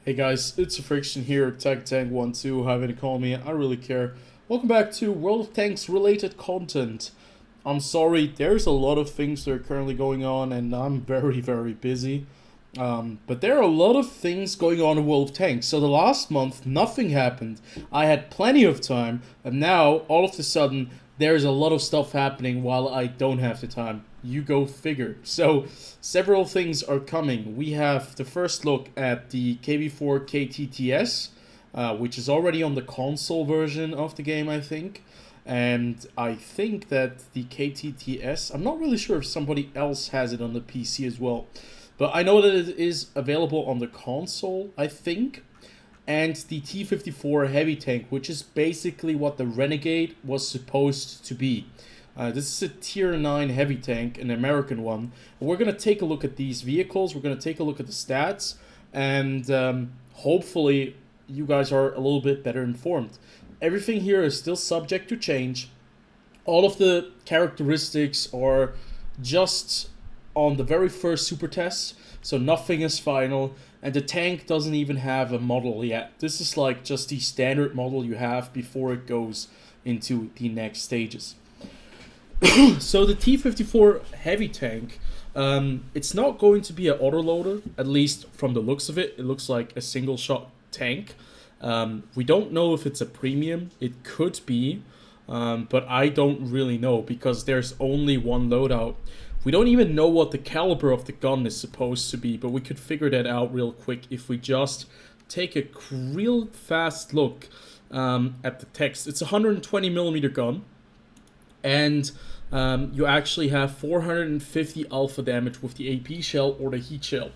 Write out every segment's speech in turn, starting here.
Hey guys, it's TheFrXion here, Tank12, however you call me, I don't really care. Welcome back to World of Tanks related content. I'm sorry, there's a lot of things that are currently going on and I'm very busy. But there are a lot of things going on in World of Tanks. So the last month, nothing happened. I had plenty of time, and now, all of a sudden, there's a lot of stuff happening while I don't have the time. You go figure. So, several things are coming. We have the first look at the KV4 KTTS, which is already on the console version of the game, I think. And I think that the KTTS, I'm not really sure if somebody else has it on the PC as well. But I know that it is available on the console, I think. And the T54 Heavy tank, which is basically what the Renegade was supposed to be. This is a tier 9 heavy tank, an American one. We're going to take a look at these vehicles, we're going to take a look at the stats, and hopefully you guys are a little bit better informed. Everything here is still subject to change. All of the characteristics are just on the very first super test, so nothing is final, and the tank doesn't even have a model yet. This is like just the standard model you have before it goes into the next stages. So the T54 Heavy tank, it's not going to be an autoloader, at least from the looks of it. It looks like a single shot tank. We don't know if it's a premium. It could be, but I don't really know because there's only one loadout. We don't even know what the caliber of the gun is supposed to be, but we could figure that out real quick if we just take a real fast look at the text. It's a 120mm gun, and you actually have 450 alpha damage with the AP shell or the heat shell.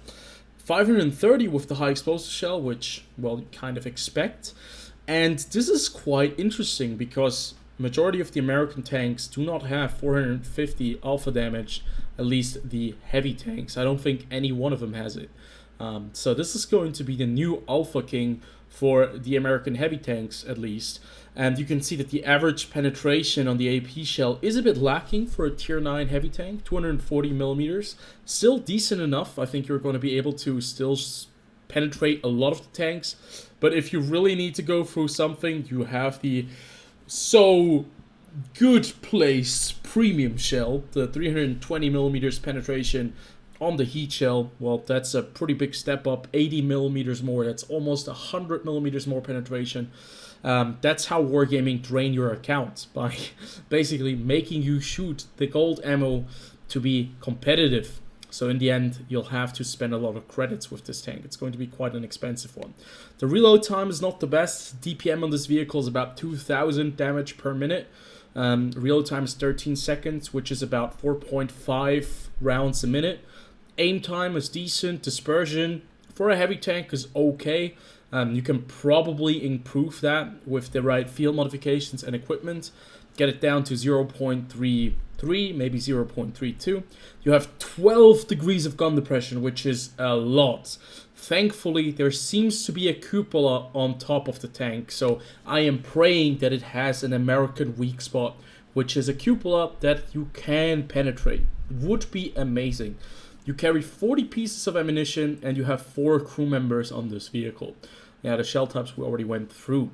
530 with the high explosive shell, which, well, you kind of expect. And this is quite interesting because majority of the American tanks do not have 450 alpha damage, at least the heavy tanks. I don't think any one of them has it. So this is going to be the new alpha king for the American heavy tanks, at least. And you can see that the average penetration on the AP shell is a bit lacking for a tier 9 heavy tank, 240mm. Still decent enough. I think you're going to be able to still penetrate a lot of the tanks. But if you really need to go through something, you have the so good placed premium shell, the 320mm penetration on the heat shell. Well, that's a pretty big step up, 80mm more. That's almost 100mm more penetration. That's how Wargaming drain your account, by basically making you shoot the gold ammo to be competitive. So in the end, you'll have to spend a lot of credits with this tank. It's going to be quite an expensive one. The reload time is not the best. DPM on this vehicle is about 2,000 damage per minute. Reload time is 13 seconds, which is about 4.5 rounds a minute. Aim time is decent. Dispersion for a heavy tank is okay. You can probably improve that with the right field modifications and equipment. Get it down to 0.33, maybe 0.32. You have 12 degrees of gun depression, which is a lot. Thankfully, there seems to be a cupola on top of the tank, so I am praying that it has an American weak spot, which is a cupola that you can penetrate. Would be amazing. You carry 40 pieces of ammunition and you have 4 crew members on this vehicle. Yeah, the shell types we already went through.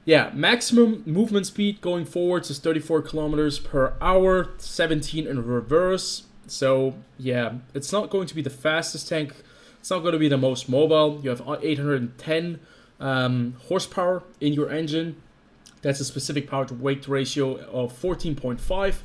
Yeah, maximum movement speed going forwards is 34 kilometers per hour, 17 in reverse. So yeah, it's not going to be the fastest tank. It's not going to be the most mobile. You have 810 horsepower in your engine. That's a specific power to weight ratio of 14.5.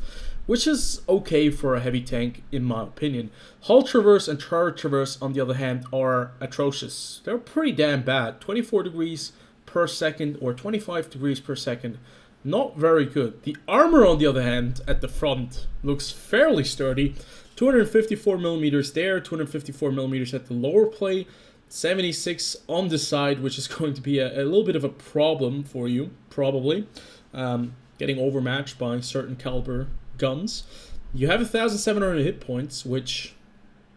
which is okay for a heavy tank, in my opinion. Hull traverse and turret traverse, on the other hand, are atrocious. They're pretty damn bad. 24 degrees per second or 25 degrees per second. Not very good. The armor, on the other hand, at the front looks fairly sturdy. 254mm there, 254mm at the lower plate, 76 on the side, which is going to be a little bit of a problem for you, probably. Getting overmatched by certain caliber guns. You have 1,700 hit points, which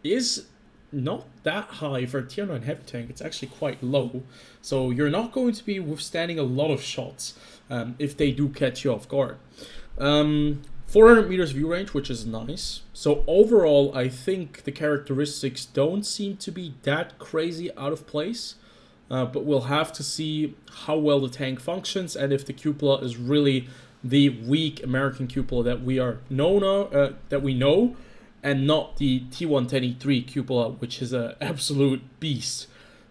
is not that high for a tier 9 heavy tank. It's actually quite low, so you're not going to be withstanding a lot of shots if they do catch you off guard. 400 meters view range, which is nice. So overall, I think the characteristics don't seem to be that crazy out of place. but we'll have to see how well the tank functions and if the cupola is really the weak American cupola that we know, and not the T110E3 cupola, which is an absolute beast.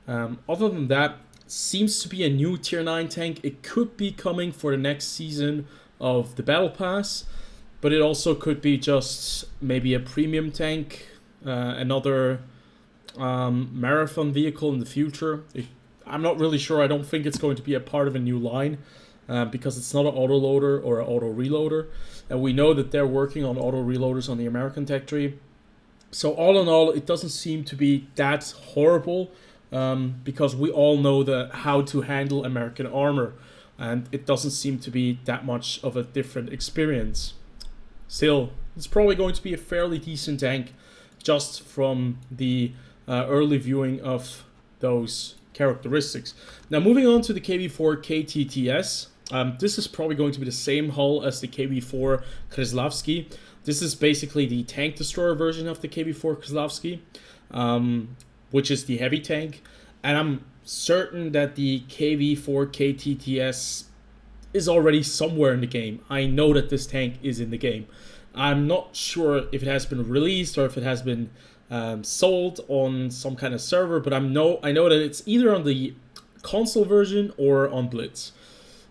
Other than that, seems to be a new tier 9 tank. It could be coming for the next season of the Battle Pass, but it also could be just maybe a premium tank, another marathon vehicle in the future. I'm not really sure. I don't think it's going to be a part of a new line, because it's not an autoloader or an auto reloader, and we know that they're working on auto reloaders on the American tech tree. So all in all, it doesn't seem to be that horrible, because we all know how to handle American armor, and it doesn't seem to be that much of a different experience. Still, it's probably going to be a fairly decent tank just from the early viewing of those characteristics. Now moving on to the KV4 KTTS. This is probably going to be the same hull as the KV4 Kraslavsky. This is basically the tank destroyer version of the KV4 Kraslavsky, which is the heavy tank. And I'm certain that the KV4 KTTS is already somewhere in the game. I know that this tank is in the game. I'm not sure if it has been released or if it has been sold on some kind of server, but I know that it's either on the console version or on Blitz.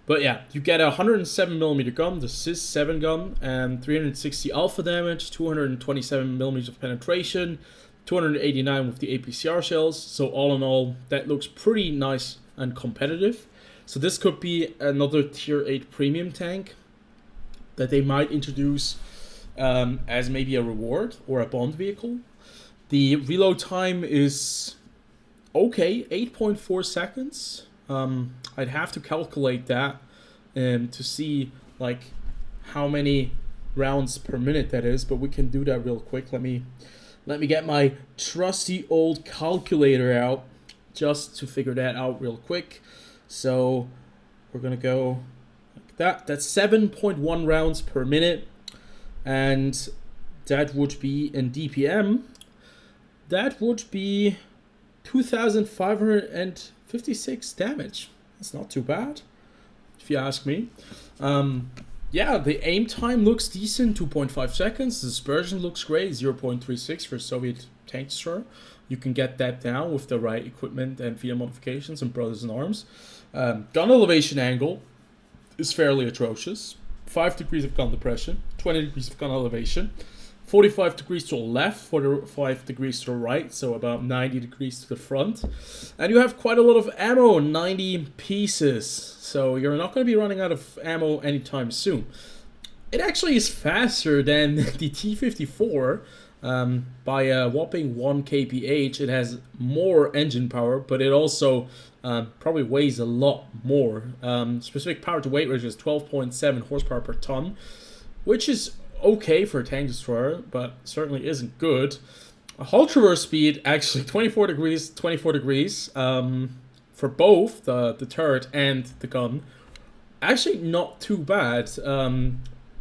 But yeah, you get a 107mm gun, the SIS-7 gun, and 360 alpha damage, 227mm of penetration, 289 with the APCR shells. So all in all, that looks pretty nice and competitive. So this could be another tier 8 premium tank that they might introduce as maybe a reward or a bond vehicle. The reload time is okay, 8.4 seconds. I'd have to calculate that to see like how many rounds per minute that is, but we can do that real quick. Let me get my trusty old calculator out just to figure that out real quick. So we're gonna go like that. That's 7.1 rounds per minute, and that would be in DPM. That would be 2,556 damage. That's not too bad, if you ask me. Yeah, the aim time looks decent, 2.5 seconds. The dispersion looks great, 0.36 for Soviet tank destroyer. You can get that down with the right equipment and feeder modifications and Brothers in Arms. Gun elevation angle is fairly atrocious. 5 degrees of gun depression, 20 degrees of gun elevation, 45 degrees to the left, 45 degrees to the right, so about 90 degrees to the front. And you have quite a lot of ammo, 90 pieces, so you're not going to be running out of ammo anytime soon. It actually is faster than the T54 by a whopping 1 kph. It has more engine power, but it also probably weighs a lot more. Specific power to weight ratio is 12.7 horsepower per ton, which is okay for a tank destroyer, but certainly isn't good. A hull traverse speed, actually 24 degrees for both the turret and the gun. Actually not too bad,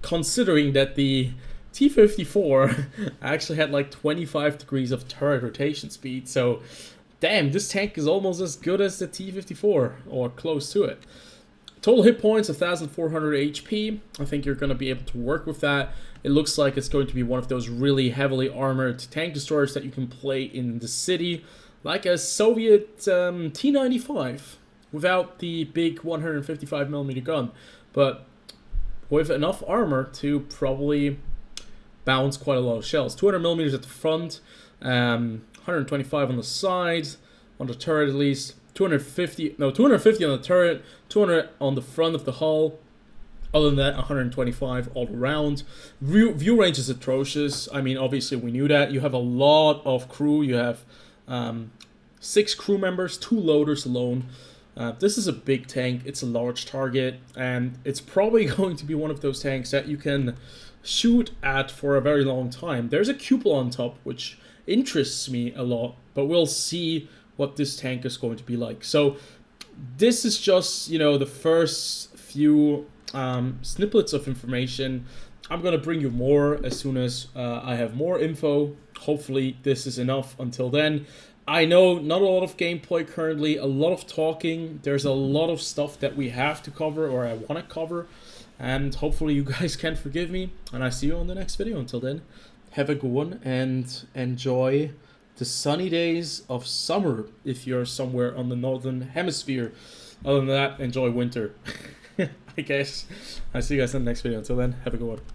considering that the T54 actually had like 25 degrees of turret rotation speed. So damn, this tank is almost as good as the T54, or close to it. Total hit points, 1,400 HP. I think you're going to be able to work with that. It looks like it's going to be one of those really heavily armored tank destroyers that you can play in the city, like a Soviet T95, without the big 155mm gun, but with enough armor to probably bounce quite a lot of shells. 200mm at the front, 125 on the side, on the turret at least. 250 on the turret, 200 on the front of the hull. Other than that, 125 all around. View range is atrocious. I mean, obviously we knew that. You have a lot of crew. You have 6 crew members, 2 loaders alone. This is a big tank. It's a large target, and it's probably going to be one of those tanks that you can shoot at for a very long time. There's a cupola on top, which interests me a lot, but we'll see what this tank is going to be like. So this is just, you know, the first few snippets of information. I'm gonna bring you more as soon as I have more info. Hopefully this is enough until then. I know not a lot of gameplay currently, a lot of talking. There's a lot of stuff that we have to cover, or I want to cover, and hopefully you guys can forgive me, and I see you on the next video. Until then, have a good one and enjoy the sunny days of summer if you're somewhere on the northern hemisphere. Other than that, enjoy winter. I guess. I see you guys in the next video. Until then, have a good one.